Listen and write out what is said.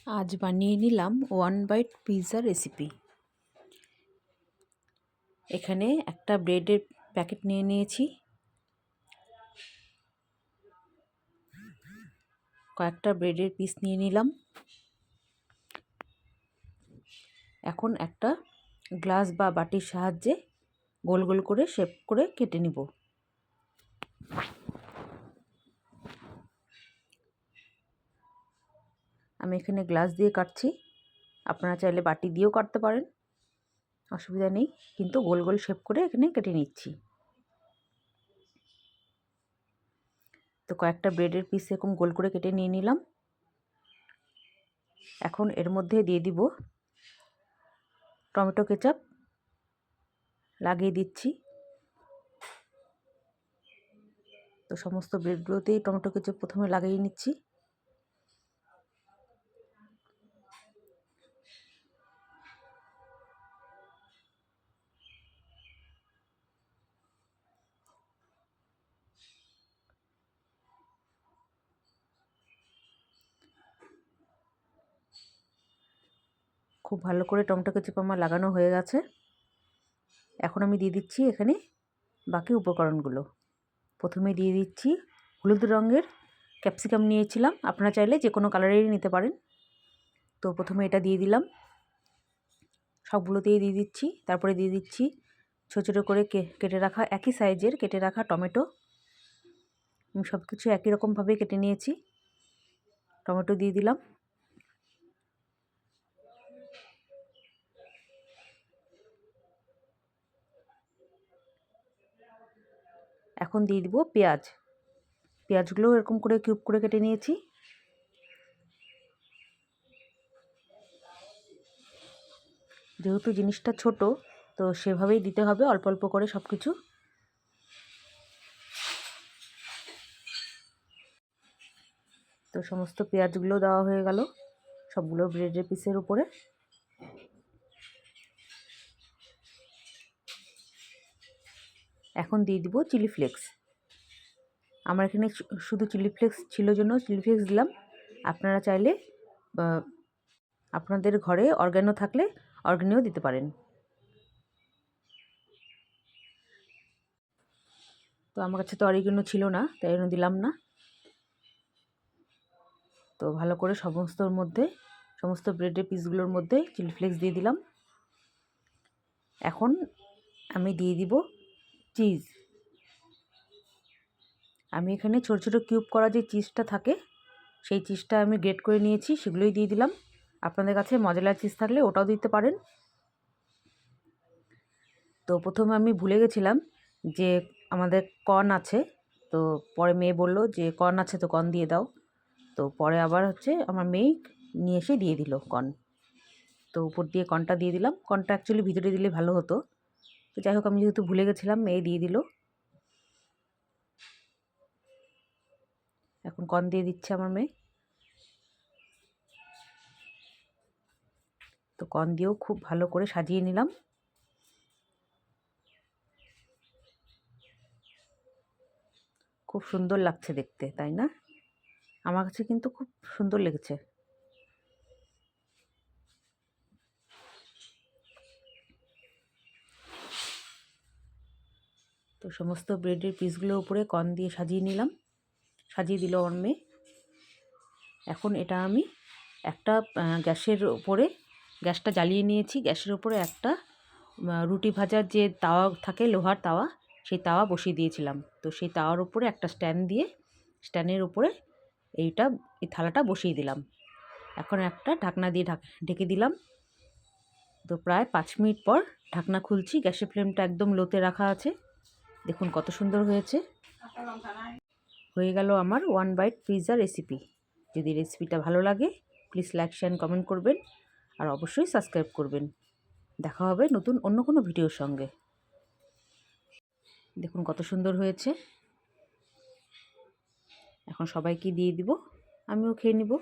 আজ বানিয়ে নিলাম 1 বাইট পিৎজা রেসিপি। এখানে একটা ব্রেডের প্যাকেট নিয়ে নিয়েছি, কয়েকটা ব্রেডের পিস নিয়ে নিলাম। এখন একটা গ্লাস বা বাটির সাহায্যে গোল গোল করে শেপ করে কেটে নিব। আমি এখানে গ্লাস দিয়ে কাটছি, আপনারা চাইলে বাটি দিয়েও কাটতে পারেন, অসুবিধা নেই, কিন্তু গোল গোল শেপ করে এখানে কেটে নিচ্ছি। তো কয়েকটা ব্রেডের পিস এরকম গোল করে কেটে নিয়ে নিলাম। এখন এর মধ্যে দিয়ে দিব টমেটো কেচাপ, লাগিয়ে দিচ্ছি। তো সমস্ত ব্রেডগুলোতেই টমেটো কেচাপ প্রথমে লাগিয়ে নিচ্ছি। খুব ভালো করে টমেটো কেচাপ আমার লাগানো হয়ে গেছে। এখন আমি দিয়ে দিচ্ছি এখানে বাকি উপকরণগুলো। প্রথমে দিয়ে দিচ্ছি হলুদ রঙের ক্যাপসিকাম নিয়েছিলাম, আপনারা চাইলে যে কোনো কালারেরই নিতে পারেন। তো প্রথমে এটা দিয়ে দিলাম, সবগুলোতেই দিয়ে দিচ্ছি। তারপরে দিয়ে দিচ্ছি ছোটো ছোটো করে কেটে রাখা, একই সাইজের কেটে রাখা টমেটো। আমি সব কিছু একই রকমভাবে কেটে নিয়েছি। টমেটো দিয়ে দিলাম। এখন দিয়ে দিব পেঁয়াজ। পেঁয়াজগুলো এরকম করে কিউব করে কেটে নিয়েছি। যেহেতু জিনিসটা ছোট, তো সেভাবেই দিতে হবে, অল্প অল্প করে সব কিছু। তো সমস্ত পেঁয়াজগুলো দেওয়া হয়ে গেল সবগুলো ব্রেডের পিসের উপরে। এখন দিয়ে দিব চিলি ফ্লেক্স। আমার এখানে শুধু চিলি ফ্লেক্স ছিল জন্য চিলি ফ্লেক্স দিলাম। আপনারা চাইলে আপনাদের ঘরে অর্গ্যানো থাকলে অর্গ্যানোও দিতে পারেন। তো আমার কাছে তো অরিগানো ছিল না, তাই জন্য দিলাম না। তো ভালো করে সমস্ত ব্রেডের পিসগুলোর মধ্যে চিলি ফ্লেক্স দিয়ে দিলাম। এখন আমি দিয়ে দিব চিজ। আমি এখানে ছোট ছোট কিউব করা যে চিজটা থাকে, সেই চিজটা আমি গ্রেট করে নিয়েছি, সেগুলোই দিয়ে দিলাম। আপনাদের কাছে মজেলা চিজ থাকলে ওটাও দিতে পারেন। তো প্রথমে আমি ভুলে গেছিলাম যে আমাদের কর্ন আছে, তো পরে মেয়ে বলল যে কর্ন আছে তো কর্ন দিয়ে দাও। তো পরে আবার আমার মেয়ে নিয়ে এসে দিয়ে দিল কর্ন। তো উপর দিয়ে কর্নটা দিয়ে দিলাম। কর্নটা অ্যাকচুয়ালি ভিতরে দিলে ভালো হতো, তো যাই হোক আমি যেহেতু ভুলে গেছিলাম, মেয়ে দিয়ে দিল। এখন কর্ন দিয়ে দিচ্ছে আমার মেয়ে। তো কর্ন দিয়েও খুব ভালো করে সাজিয়ে নিলাম। খুব সুন্দর লাগছে দেখতে, তাই না? আমার কাছে কিন্তু খুব সুন্দর লেগেছে। তো সমস্ত ব্রেডের পিসগুলোর উপরে কর্ন দিয়ে সাজিয়ে দিল আমার মেয়ে। এখন এটা আমি একটা গ্যাসের উপরে, গ্যাসটা জ্বালিয়ে নিয়েছি, গ্যাসের উপরে একটা রুটি ভাজার যে তাওয়া থাকে, লোহার তাওয়া, সেই তাওয়া বসিয়ে দিয়েছিলাম। তো সেই তাওয়ার উপরে একটা স্ট্যান্ডের উপরে এই থালাটা বসিয়ে দিলাম। এখন একটা ঢাকনা দিয়ে ঢেকে দিলাম। তো প্রায় 5 মিনিট পর ঢাকনা খুলছি। গ্যাসের ফ্লেমটা একদম লোতে রাখা আছে। দেখুন কত সুন্দর হয়েছে। হয়ে গেল আমার 1 বাইট পিৎজা রেসিপি। যদি রেসিপিটা ভালো লাগে প্লিজ লাইক শেয়ার কমেন্ট করবেন, আর অবশ্যই সাবস্ক্রাইব করবেন। দেখা হবে নতুন অন্য কোনো ভিডিওর সঙ্গে। দেখুন কত সুন্দর হয়েছে। এখন সবাইকে দিয়ে দিব, আমিও খেয়ে নিব।